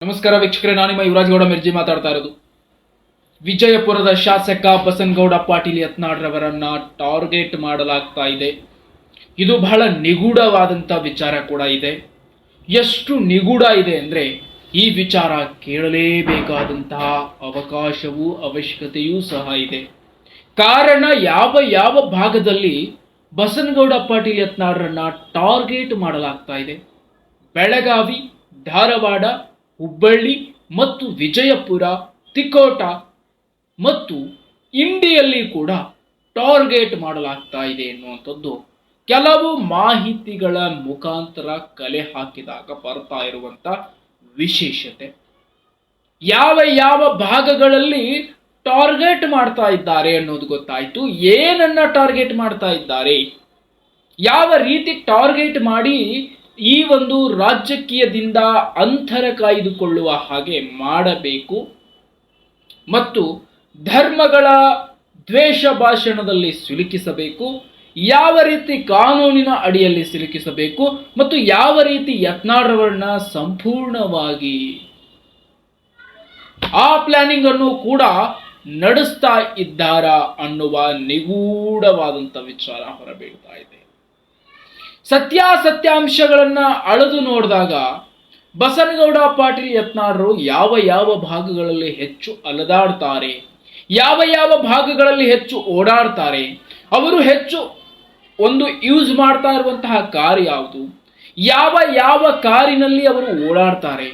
ನಮಸ್ಕಾರ ವೀಕ್ಷಕರೇ, ನಾನು ನಿಮ್ಮ ಯುವರಾಜಗೌಡ ಮಿರ್ಜಿ ಮಾತಾಡ್ತಾ ಇರೋದು. ವಿಜಯಪುರದ ಶಾಸಕ ಬಸನಗೌಡ ಪಾಟೀಲ್ ಯತ್ನಾಳ್ರವರನ್ನ ಟಾರ್ಗೆಟ್ ಮಾಡಲಾಗ್ತಾ ಇದೆ. ಇದು ಬಹಳ ನಿಗೂಢವಾದಂಥ ವಿಚಾರ ಕೂಡ ಇದೆ. ಎಷ್ಟು ನಿಗೂಢ ಇದೆ ಅಂದರೆ ಈ ವಿಚಾರ ಕೇಳಲೇಬೇಕಾದಂತಹ ಅವಕಾಶವೂ ಅವಶ್ಯಕತೆಯೂ ಸಹ ಇದೆ. ಕಾರಣ ಯಾವ ಭಾಗದಲ್ಲಿ ಬಸನಗೌಡ ಪಾಟೀಲ್ ಯತ್ನಾಳ್ರನ್ನ ಟಾರ್ಗೆಟ್ ಮಾಡಲಾಗ್ತಾ ಇದೆ. ಬೆಳಗಾವಿ, ಧಾರವಾಡ, ಹುಬ್ಬಳ್ಳಿ ಮತ್ತು ವಿಜಯಪುರ, ತಿಕೋಟ ಮತ್ತು ಇಂಡಿಯಲ್ಲಿ ಕೂಡ ಟಾರ್ಗೆಟ್ ಮಾಡಲಾಗ್ತಾ ಇದೆ ಎನ್ನುವಂಥದ್ದು ಕೆಲವು ಮಾಹಿತಿಗಳ ಮುಖಾಂತರ ಕಲೆ ಹಾಕಿದಾಗ ಬರ್ತಾ ಇರುವಂತ ವಿಶೇಷತೆ. ಯಾವ ಭಾಗಗಳಲ್ಲಿ ಟಾರ್ಗೆಟ್ ಮಾಡ್ತಾ ಇದ್ದಾರೆ ಅನ್ನೋದು ಗೊತ್ತಾಯ್ತು. ಏನನ್ನ ಟಾರ್ಗೆಟ್ ಮಾಡ್ತಾ ಇದ್ದಾರೆ, ಯಾವ ರೀತಿ ಟಾರ್ಗೆಟ್ ಮಾಡಿ ಈ ಒಂದು ರಾಜಕೀಯದಿಂದ ಅಂತರ ಕಾಯ್ದುಕೊಳ್ಳುವ ಹಾಗೆ ಮಾಡಬೇಕು ಮತ್ತು ಧರ್ಮಗಳ ದ್ವೇಷ ಭಾಷಣದಲ್ಲಿ ಸಿಲುಕಿಸಬೇಕು, ಯಾವ ರೀತಿ ಕಾನೂನಿನ ಅಡಿಯಲ್ಲಿ ಸಿಲುಕಿಸಬೇಕು ಮತ್ತು ಯಾವ ರೀತಿ ಯತ್ನಾಳ್ರವರನ್ನ ಸಂಪೂರ್ಣವಾಗಿ ಆ ಪ್ಲಾನಿಂಗ್ ಅನ್ನು ಕೂಡ ನಡೆಸ್ತಾ ಇದ್ದಾರಾ ಅನ್ನುವ ನಿಗೂಢವಾದಂಥ ವಿಚಾರ ಹೊರಬೀಳ್ತಾ ಇದೆ. ಸತ್ಯಾಂಶಗಳನ್ನ ಅಳೆದು ನೋಡಿದಾಗ ಬಸನಗೌಡ ಪಾಟೀಲ್ ಯತ್ನಾಳ್ರು ಯಾವ ಭಾಗಗಳಲ್ಲಿ ಹೆಚ್ಚು ಅಲದಾಡ್ತಾರೆ, ಯಾವ ಭಾಗಗಳಲ್ಲಿ ಹೆಚ್ಚು ಓಡಾಡ್ತಾರೆ, ಅವರು ಹೆಚ್ಚು ಯೂಸ್ ಮಾಡ್ತಾ ಇರುವಂತಹ ಕಾರ್ ಯಾವುದು, ಯಾವ ಕಾರಿನಲ್ಲಿ ಅವರು ಓಡಾಡ್ತಾರೆ,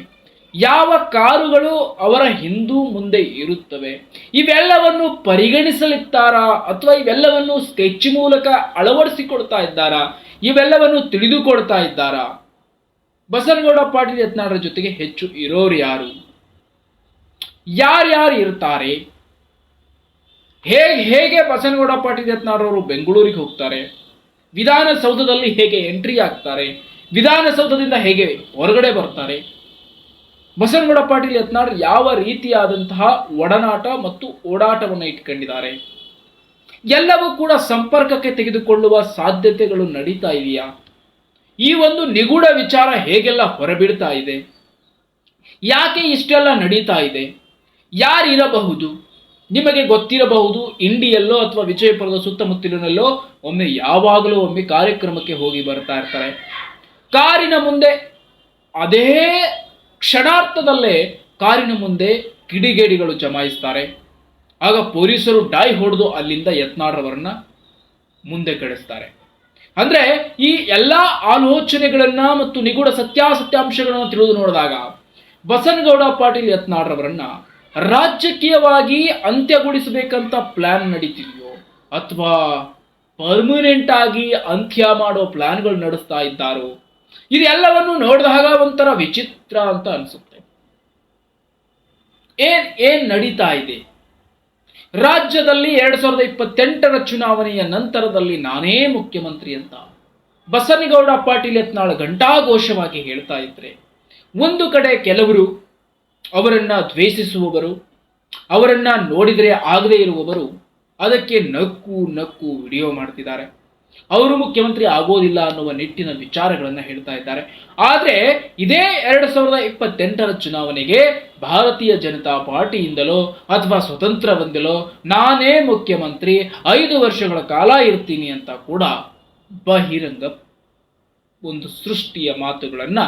ಯಾವ ಕಾರುಗಳು ಅವರ ಹಿಂದೂ ಮುಂದೆ ಇರುತ್ತವೆ, ಇವೆಲ್ಲವನ್ನು ಪರಿಗಣಿಸಲಿದ್ದಾರಾ ಅಥವಾ ಇವೆಲ್ಲವನ್ನು ಸ್ಕೆಚ್ ಮೂಲಕ ಅಳವಡಿಸಿಕೊಳ್ತಾ ಇದ್ದಾರಾ, ಇವೆಲ್ಲವನ್ನು ತಿಳಿದುಕೊಳ್ತಾ ಇದ್ದಾರಾ? ಬಸನಗೌಡ ಪಾಟೀಲ್ ಯತ್ನಾಳ್ರ ಜೊತೆಗೆ ಹೆಚ್ಚು ಇರೋರು ಯಾರ್ಯಾರು ಇರ್ತಾರೆ, ಹೇಗೆ ಬಸನಗೌಡ ಪಾಟೀಲ್ ಯತ್ನಾಳ್ರವರು ಬೆಂಗಳೂರಿಗೆ ಹೋಗ್ತಾರೆ, ವಿಧಾನಸೌಧದಲ್ಲಿ ಹೇಗೆ ಎಂಟ್ರಿ ಆಗ್ತಾರೆ, ವಿಧಾನಸೌಧದಿಂದ ಹೇಗೆ ಹೊರಗಡೆ ಬರ್ತಾರೆ, ಬಸನಗೌಡ ಪಾಟೀಲ್ ಯತ್ನಾಳ್ ಯಾವ ರೀತಿಯಾದಂತಹ ಒಡನಾಟ ಮತ್ತು ಓಡಾಟವನ್ನು ಇಟ್ಕೊಂಡಿದ್ದಾರೆ, ಎಲ್ಲವೂ ಕೂಡ ಸಂಪರ್ಕಕ್ಕೆ ತೆಗೆದುಕೊಳ್ಳುವ ಸಾಧ್ಯತೆಗಳು ನಡೀತಾ ಇದೆಯಾ? ಈ ಒಂದು ನಿಗೂಢ ವಿಚಾರ ಹೇಗೆಲ್ಲ ಹೊರಬಿಡ್ತಾ ಇದೆ, ಯಾಕೆ ಇಷ್ಟೆಲ್ಲ ನಡೀತಾ ಇದೆ, ಯಾರಿರಬಹುದು? ನಿಮಗೆ ಗೊತ್ತಿರಬಹುದು, ಇಂಡಿಯಲ್ಲೋ ಅಥವಾ ವಿಜಯಪುರದ ಸುತ್ತಮುತ್ತಲಿನಲ್ಲೋ ಯಾವಾಗಲೂ ಒಮ್ಮೆ ಕಾರ್ಯಕ್ರಮಕ್ಕೆ ಹೋಗಿ ಬರ್ತಾ ಇರ್ತಾರೆ. ಕಾರಿನ ಮುಂದೆ ಅದೇ ಕ್ಷಣಾರ್ಥದಲ್ಲೇ ಕಾರಿನ ಮುಂದೆ ಕಿಡಿಗೇಡಿಗಳು ಜಮಾಯಿಸ್ತಾರೆ. ಆಗ ಪೊಲೀಸರು ಡಾಯ್ ಹೊಡೆದು ಅಲ್ಲಿಂದ ಯತ್ನಾಳ್ರವರನ್ನ ಮುಂದೆ ಕಳಿಸ್ತಾರೆ. ಅಂದ್ರೆ ಈ ಎಲ್ಲಾ ಆಲೋಚನೆಗಳನ್ನ ಮತ್ತು ನಿಗೂಢ ಸತ್ಯಾಂಶಗಳನ್ನು ತಿಳಿದು ನೋಡಿದಾಗ ಬಸನಗೌಡ ಪಾಟೀಲ್ ಯತ್ನಾಳ್ರವರನ್ನ ರಾಜಕೀಯವಾಗಿ ಅಂತ್ಯಗೊಳಿಸಬೇಕಂತ ಪ್ಲಾನ್ ನಡೀತಿದೆಯೋ ಅಥವಾ ಪರ್ಮನೆಂಟ್ ಆಗಿ ಅಂತ್ಯ ಮಾಡೋ ಪ್ಲಾನ್ಗಳು ನಡೆಸ್ತಾ ಇದ್ದಾರೋ, ಇದೆಲ್ಲವನ್ನು ನೋಡಿದಾಗ ಒಂಥರ ವಿಚಿತ್ರ ಅಂತ ಅನ್ಸುತ್ತೆ. ಏನ್ ನಡೀತಾ ಇದೆ ರಾಜ್ಯದಲ್ಲಿ? 2028ರ ಚುನಾವಣೆಯ ನಂತರದಲ್ಲಿ ನಾನೇ ಮುಖ್ಯಮಂತ್ರಿ ಅಂತ ಬಸನಗೌಡ ಪಾಟೀಲ್ ಯತ್ನಾಳ್ ಘಂಟಾಘೋಷವಾಗಿ ಹೇಳ್ತಾ ಇದ್ರೆ, ಒಂದು ಕಡೆ ಕೆಲವರು ಅವರನ್ನ ದ್ವೇಷಿಸುವವರು, ಅವರನ್ನ ನೋಡಿದರೆ ಆಗದೇ ಇರುವವರು ಅದಕ್ಕೆ ನಕ್ಕು ವಿಡಿಯೋ ಮಾಡ್ತಿದ್ದಾರೆ. ಅವರು ಮುಖ್ಯಮಂತ್ರಿ ಆಗೋದಿಲ್ಲ ಅನ್ನುವ ನಿಟ್ಟಿನ ವಿಚಾರಗಳನ್ನ ಹೇಳ್ತಾ ಇದ್ದಾರೆ. ಆದ್ರೆ ಇದೇ 2028ರ ಚುನಾವಣೆಗೆ ಭಾರತೀಯ ಜನತಾ ಪಾರ್ಟಿಯಿಂದಲೋ ಅಥವಾ ಸ್ವತಂತ್ರದಿಂದಲೋ ನಾನೇ ಮುಖ್ಯಮಂತ್ರಿ 5 ವರ್ಷಗಳ ಕಾಲ ಇರ್ತೀನಿ ಅಂತ ಕೂಡ ಬಹಿರಂಗ ಒಂದು ಸೃಷ್ಟಿಯ ಮಾತುಗಳನ್ನ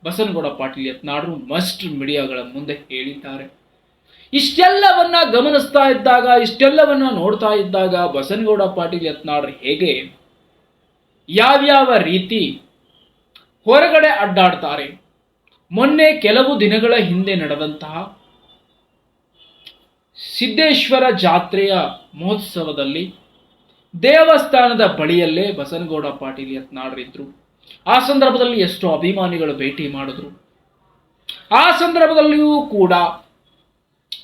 ಬಸನಗೌಡ ಪಾಟೀಲ್ ಯತ್ನಾಳ್ರು ಮಸ್ಟ್ ಮೀಡಿಯಾಗಳ ಮುಂದೆ ಹೇಳಿದ್ದಾರೆ. ಇಷ್ಟೆಲ್ಲವನ್ನ ಗಮನಿಸ್ತಾ ಇದ್ದಾಗ, ಇಷ್ಟೆಲ್ಲವನ್ನ ನೋಡ್ತಾ ಇದ್ದಾಗ ಬಸನಗೌಡ ಪಾಟೀಲ್ ಯತ್ನಾಳ್ರು ಹೇಗೆ ಯಾವ್ಯಾವ ರೀತಿ ಹೊರಗಡೆ ಅಡ್ಡಾಡ್ತಾರೆ? ಮೊನ್ನೆ ಕೆಲವು ದಿನಗಳ ಹಿಂದೆ ನಡೆದಂತಹ ಸಿದ್ದೇಶ್ವರ ಜಾತ್ರೆಯ ಮಹೋತ್ಸವದಲ್ಲಿ ದೇವಸ್ಥಾನದ ಬಳಿಯಲ್ಲೇ ಬಸನಗೌಡ ಪಾಟೀಲ್ ಯತ್ನಾಳ್ರಿದ್ರು. ಆ ಸಂದರ್ಭದಲ್ಲಿ ಎಷ್ಟೋ ಅಭಿಮಾನಿಗಳು ಭೇಟಿ ಮಾಡಿದ್ರು. ಆ ಸಂದರ್ಭದಲ್ಲಿಯೂ ಕೂಡ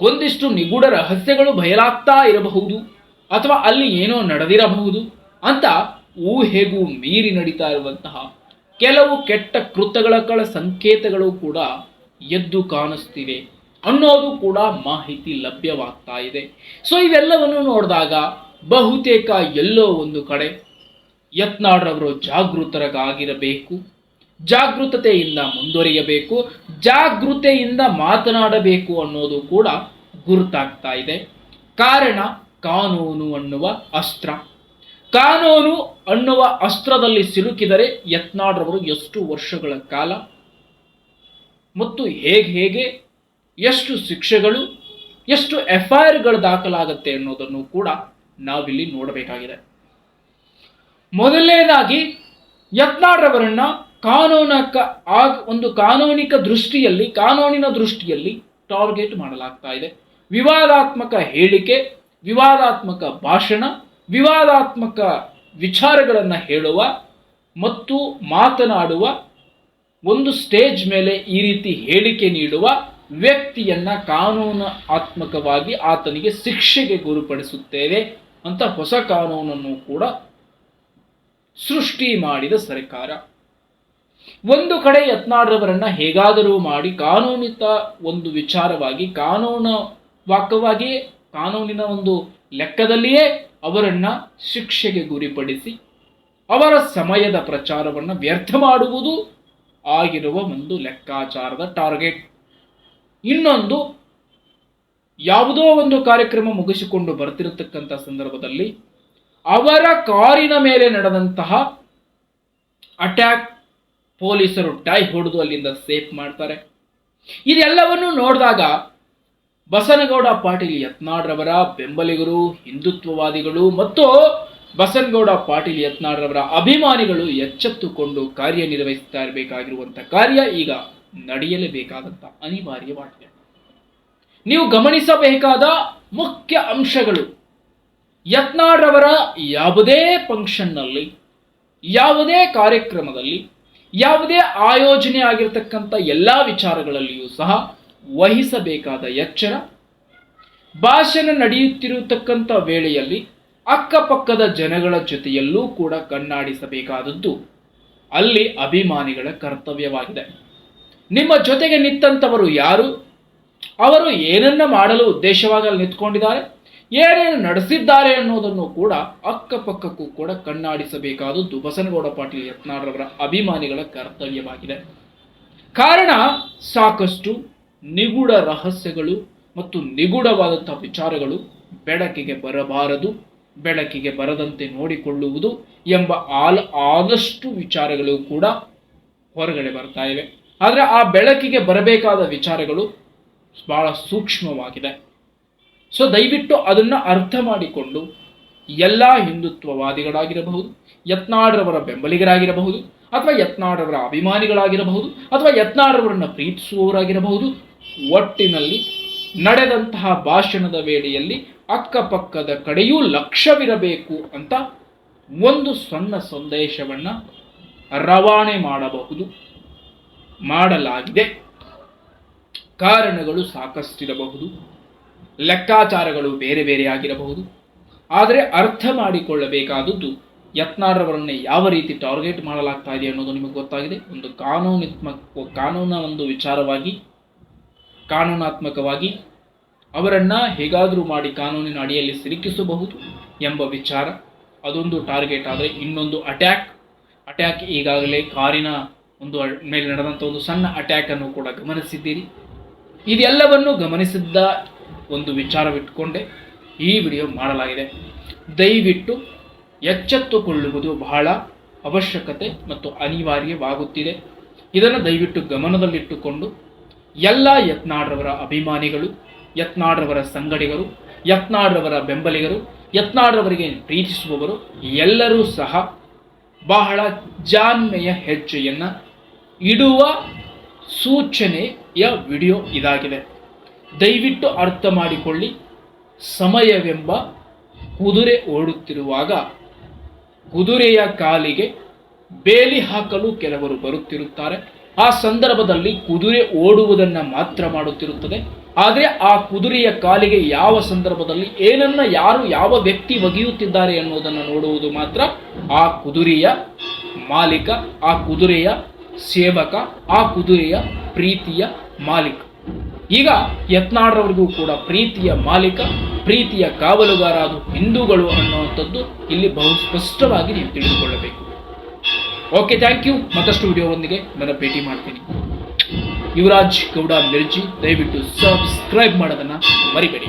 ಒಂದಿಷ್ಟು ನಿಗೂಢ ರಹಸ್ಯಗಳು ಬಯಲಾಗ್ತಾ ಇರಬಹುದು ಅಥವಾ ಅಲ್ಲಿ ಏನೋ ನಡೆದಿರಬಹುದು ಅಂತ ಊಹೆಗೂ ಮೀರಿ ನಡೀತಾ ಇರುವಂತಹ ಕೆಲವು ಕೆಟ್ಟ ಕೃತ್ಯಗಳ ಸಂಕೇತಗಳು ಕೂಡ ಎದ್ದು ಕಾಣಿಸ್ತಿವೆ ಅನ್ನೋದು ಕೂಡ ಮಾಹಿತಿ ಲಭ್ಯವಾಗ್ತಾ ಇದೆ. ಸೊ ಇವೆಲ್ಲವನ್ನು ನೋಡಿದಾಗ ಬಹುತೇಕ ಎಲ್ಲೋ ಒಂದು ಕಡೆ ಯತ್ನಾಳ್ರವರು ಜಾಗೃತರಾಗಿರಬೇಕು, ಜಾಗೃತತೆಯಿಂದ ಮುಂದುವರಿಯಬೇಕು, ಜಾಗೃತೆಯಿಂದ ಮಾತನಾಡಬೇಕು ಅನ್ನೋದು ಕೂಡ ಗುರುತಾಗ್ತಾ ಇದೆ. ಕಾರಣ ಕಾನೂನು ಅನ್ನುವ ಅಸ್ತ್ರ. ಕಾನೂನು ಅನ್ನುವ ಅಸ್ತ್ರದಲ್ಲಿ ಸಿಲುಕಿದರೆ ಯತ್ನಾಳ್ರವರು ಎಷ್ಟು ವರ್ಷಗಳ ಕಾಲ ಮತ್ತು ಹೇಗೆ ಎಷ್ಟು ಶಿಕ್ಷೆಗಳು, ಎಷ್ಟು FIRಗಳು ದಾಖಲಾಗುತ್ತೆ ಅನ್ನೋದನ್ನು ಕೂಡ ನಾವಿಲ್ಲಿ ನೋಡಬೇಕಾಗಿದೆ. ಮೊದಲನೇದಾಗಿ ಯತ್ನಾಳ್ರವರನ್ನ ಕಾನೂನಿನ ದೃಷ್ಟಿಯಲ್ಲಿ ಟಾರ್ಗೆಟ್ ಮಾಡಲಾಗ್ತಾ ಇದೆ. ವಿವಾದಾತ್ಮಕ ಹೇಳಿಕೆ, ವಿವಾದಾತ್ಮಕ ಭಾಷಣ, ವಿವಾದಾತ್ಮಕ ವಿಚಾರಗಳನ್ನು ಹೇಳುವ ಮತ್ತು ಮಾತನಾಡುವ, ಒಂದು ಸ್ಟೇಜ್ ಮೇಲೆ ಈ ರೀತಿ ಹೇಳಿಕೆ ನೀಡುವ ವ್ಯಕ್ತಿಯನ್ನ ಕಾನೂನಾತ್ಮಕವಾಗಿ ಆತನಿಗೆ ಶಿಕ್ಷೆಗೆ ಗುರುಪಡಿಸುತ್ತೇವೆ ಅಂತ ಹೊಸ ಕಾನೂನನ್ನು ಕೂಡ ಸೃಷ್ಟಿ ಮಾಡಿದ ಸರ್ಕಾರ. ಒಂದು ಕಡೆ ಯತ್ನಾಳ್ರವರನ್ನ ಹೇಗಾದರೂ ಮಾಡಿ ಕಾನೂನಿತ ಒಂದು ವಿಚಾರವಾಗಿ, ಕಾನೂನಿನ ಒಂದು ಲೆಕ್ಕದಲ್ಲಿಯೇ ಅವರನ್ನ ಶಿಕ್ಷೆಗೆ ಗುರಿಪಡಿಸಿ ಅವರ ಸಮಯದ ಪ್ರಚಾರವನ್ನು ವ್ಯರ್ಥ ಮಾಡುವುದು ಆಗಿರುವ ಒಂದು ಲೆಕ್ಕಾಚಾರದ ಟಾರ್ಗೆಟ್. ಇನ್ನೊಂದು, ಯಾವುದೋ ಒಂದು ಕಾರ್ಯಕ್ರಮ ಮುಗಿಸಿಕೊಂಡು ಬರ್ತಿರತಕ್ಕಂಥ ಸಂದರ್ಭದಲ್ಲಿ ಅವರ ಕಾರಿನ ಮೇಲೆ ನಡೆದಂತಹ ಅಟ್ಯಾಕ್, ಪೊಲೀಸರು ಟೈ ಹೊಡೆದು ಅಲ್ಲಿಂದ ಸೇಫ್ ಮಾಡ್ತಾರೆ. ಇದೆಲ್ಲವನ್ನು ನೋಡಿದಾಗ ಬಸನಗೌಡ ಪಾಟೀಲ್ ಯತ್ನಾಳ್ರವರ ಬೆಂಬಲಿಗರು, ಹಿಂದುತ್ವವಾದಿಗಳು ಮತ್ತು ಬಸನಗೌಡ ಪಾಟೀಲ್ ಯತ್ನಾಳ್ರವರ ಅಭಿಮಾನಿಗಳು ಎಚ್ಚೆತ್ತುಕೊಂಡು ಕಾರ್ಯನಿರ್ವಹಿಸ್ತಾ ಇರಬೇಕಾಗಿರುವಂಥ ಕಾರ್ಯ ಈಗ ನಡೆಯಲೇಬೇಕಾದಂಥ ಅನಿವಾರ್ಯವಾಗಿದೆ. ನೀವು ಗಮನಿಸಬೇಕಾದ ಮುಖ್ಯ ಅಂಶಗಳು, ಯತ್ನಾಳ್ರವರ ಯಾವುದೇ ಫಂಕ್ಷನ್ನಲ್ಲಿ, ಯಾವುದೇ ಕಾರ್ಯಕ್ರಮದಲ್ಲಿ, ಯಾವುದೇ ಆಯೋಜನೆ ಆಗಿರತಕ್ಕಂಥ ಎಲ್ಲ ವಿಚಾರಗಳಲ್ಲಿಯೂ ಸಹ ವಹಿಸಬೇಕಾದ ಎಚ್ಚರ, ಭಾಷಣ ನಡೆಯುತ್ತಿರತಕ್ಕಂಥ ವೇಳೆಯಲ್ಲಿ ಅಕ್ಕಪಕ್ಕದ ಜನಗಳ ಜೊತೆಯಲ್ಲೂ ಕೂಡ ಕಣ್ಣಾಡಿಸಬೇಕಾದದ್ದು ಅಲ್ಲಿ ಅಭಿಮಾನಿಗಳ ಕರ್ತವ್ಯವಾಗಿದೆ. ನಿಮ್ಮ ಜೊತೆಗೆ ನಿಂತಂಥವರು ಯಾರು, ಅವರು ಏನನ್ನ ಮಾಡಲು ಉದ್ದೇಶವಾಗಿ ಅಲ್ಲಿ ನಿಂತ್ಕೊಂಡಿದ್ದಾರೆ, ಏನೇನು ನಡೆಸಿದ್ದಾರೆ ಅನ್ನೋದನ್ನು ಕೂಡ ಅಕ್ಕಪಕ್ಕಕ್ಕೂ ಕೂಡ ಕಣ್ಣಾಡಿಸಬೇಕಾದದ್ದು ಬಸನಗೌಡ ಪಾಟೀಲ್ ಯತ್ನಾಳ್ರವರ ಅಭಿಮಾನಿಗಳ ಕರ್ತವ್ಯವಾಗಿದೆ. ಕಾರಣ ಸಾಕಷ್ಟು ನಿಗೂಢ ರಹಸ್ಯಗಳು ಮತ್ತು ನಿಗೂಢವಾದಂತಹ ವಿಚಾರಗಳು ಬೆಳಕಿಗೆ ಬರಬಾರದು, ಬೆಳಕಿಗೆ ಬರದಂತೆ ನೋಡಿಕೊಳ್ಳುವುದು ಎಂಬ ಆದಷ್ಟು ವಿಚಾರಗಳು ಕೂಡ ಹೊರಗಡೆ ಬರ್ತಾ ಇವೆ. ಆದರೆ ಆ ಬೆಳಕಿಗೆ ಬರಬೇಕಾದ ವಿಚಾರಗಳು ಬಹಳ ಸೂಕ್ಷ್ಮವಾಗಿದೆ. ಸೊ ದಯವಿಟ್ಟು ಅದನ್ನ ಅರ್ಥ ಮಾಡಿಕೊಂಡು ಎಲ್ಲ ಹಿಂದುತ್ವವಾದಿಗಳಾಗಿರಬಹುದು, ಯತ್ನಾಳ್ರವರ ಬೆಂಬಲಿಗರಾಗಿರಬಹುದು, ಅಥವಾ ಯತ್ನಾಳ್ರವರ ಅಭಿಮಾನಿಗಳಾಗಿರಬಹುದು, ಅಥವಾ ಯತ್ನಾಳ್ರವರನ್ನ ಪ್ರೀತಿಸುವವರಾಗಿರಬಹುದು, ಒಟ್ಟಿನಲ್ಲಿ ನಡೆದಂತಹ ಭಾಷಣದ ವೇಳೆಯಲ್ಲಿ ಅಕ್ಕಪಕ್ಕದ ಕಡೆಯೂ ಲಕ್ಷ್ಯವಿರಬೇಕು ಅಂತ ಒಂದು ಸಣ್ಣ ಸಂದೇಶವನ್ನ ರವಾನೆ ಮಾಡಲಾಗಿದೆ. ಕಾರಣಗಳು ಸಾಕಷ್ಟಿರಬಹುದು, ಲೆಕ್ಕಾಚಾರಗಳು ಬೇರೆ ಬೇರೆ ಆಗಿರಬಹುದು. ಆದರೆ ಅರ್ಥ ಮಾಡಿಕೊಳ್ಳಬೇಕಾದದ್ದು ಯತ್ನಾಳ್ರವರನ್ನೇ ಯಾವ ರೀತಿ ಟಾರ್ಗೆಟ್ ಮಾಡಲಾಗ್ತಾ ಇದೆ ಅನ್ನೋದು ನಿಮಗೆ ಗೊತ್ತಾಗಿದೆ. ಒಂದು ಕಾನೂನ ಒಂದು ವಿಚಾರವಾಗಿ, ಕಾನೂನಾತ್ಮಕವಾಗಿ ಅವರನ್ನ ಹೇಗಾದರೂ ಮಾಡಿ ಕಾನೂನಿನ ಅಡಿಯಲ್ಲಿ ಸಿಲುಕಿಸಬಹುದು ಎಂಬ ವಿಚಾರ ಅದೊಂದು ಟಾರ್ಗೆಟ್. ಆದರೆ ಇನ್ನೊಂದು ಅಟ್ಯಾಕ್ ಈಗಾಗಲೇ ಕಾರಿನ ಒಂದು ಮೇಲೆ ನಡೆದಂಥ ಒಂದು ಸಣ್ಣ ಅಟ್ಯಾಕ್ ಅನ್ನು ಕೂಡ ಗಮನಿಸಿದ್ದೀರಿ. ಇದೆಲ್ಲವನ್ನು ಗಮನಿಸಿದ್ದ ಒಂದು ವಿಚಾರವಿಟ್ಟುಕೊಂಡೆ ಈ ವಿಡಿಯೋ ಮಾಡಲಾಗಿದೆ. ದಯವಿಟ್ಟು ಎಚ್ಚೆತ್ತುಕೊಳ್ಳುವುದು ಬಹಳ ಅವಶ್ಯಕತೆ ಮತ್ತು ಅನಿವಾರ್ಯವಾಗುತ್ತಿದೆ. ಇದನ್ನು ದಯವಿಟ್ಟು ಗಮನದಲ್ಲಿಟ್ಟುಕೊಂಡು ಎಲ್ಲ ಯತ್ನಾಳ್ರವರ ಅಭಿಮಾನಿಗಳು, ಯತ್ನಾಳ್ರವರ ಸಂಗಡಿಗರು, ಯತ್ನಾಳ್ರವರ ಬೆಂಬಲಿಗರು, ಯತ್ನಾಳ್ರವರಿಗೆ ಪ್ರೀತಿಸುವವರು ಎಲ್ಲರೂ ಸಹ ಬಹಳ ಜಾಣ್ಮೆಯ ಹೆಜ್ಜೆಯನ್ನ ಇಡುವ ಸೂಚನೆಯ ವಿಡಿಯೋ ಇದಾಗಿದೆ. ದಯವಿಟ್ಟು ಅರ್ಥ ಮಾಡಿಕೊಳ್ಳಿ. ಸಮಯವೆಂಬ ಕುದುರೆ ಓಡುತ್ತಿರುವಾಗ ಕುದುರೆಯ ಕಾಲಿಗೆ ಬೇಲಿ ಹಾಕಲು ಕೆಲವರು ಬರುತ್ತಿರುತ್ತಾರೆ. ಆ ಸಂದರ್ಭದಲ್ಲಿ ಕುದುರೆ ಓಡುವುದನ್ನು ಮಾತ್ರ ಮಾಡುತ್ತಿರುತ್ತದೆ. ಆದರೆ ಆ ಕುದುರೆಯ ಕಾಲಿಗೆ ಯಾವ ಸಂದರ್ಭದಲ್ಲಿ ಏನನ್ನ ಯಾರು ಯಾವ ವ್ಯಕ್ತಿ ಒಗೆಯುತ್ತಿದ್ದಾರೆ ಅನ್ನೋದನ್ನು ನೋಡುವುದು ಮಾತ್ರ ಆ ಕುದುರೆಯ ಮಾಲೀಕ, ಆ ಕುದುರೆಯ ಸೇವಕ, ಆ ಕುದುರೆಯ ಪ್ರೀತಿಯ ಮಾಲೀಕ. ಈಗ ಯತ್ನಾಳ್ರವರಿಗೂ ಕೂಡ ಪ್ರೀತಿಯ ಮಾಲೀಕ, ಪ್ರೀತಿಯ ಕಾವಲುಗಾರ ಅದು ಹಿಂದೂಗಳು ಅನ್ನುವಂಥದ್ದು ಇಲ್ಲಿ ಬಹು ಸ್ಪಷ್ಟವಾಗಿ ನೀವು ತಿಳಿದುಕೊಳ್ಳಬೇಕು. Okay, thank you. ಮತ್ತಷ್ಟು ವಿಡಿಯೋವೊಂದಿಗೆ ನನ್ನ ಭೇಟಿ ಮಾಡ್ತೀನಿ. ಯುವರಾಜ್ ಗೌಡ ಮಿರ್ಜಿ, ದಯವಿಟ್ಟು ಸಬ್ಸ್ಕ್ರೈಬ್ ಮಾಡೋದನ್ನು ಮರಿಬೇಡಿ.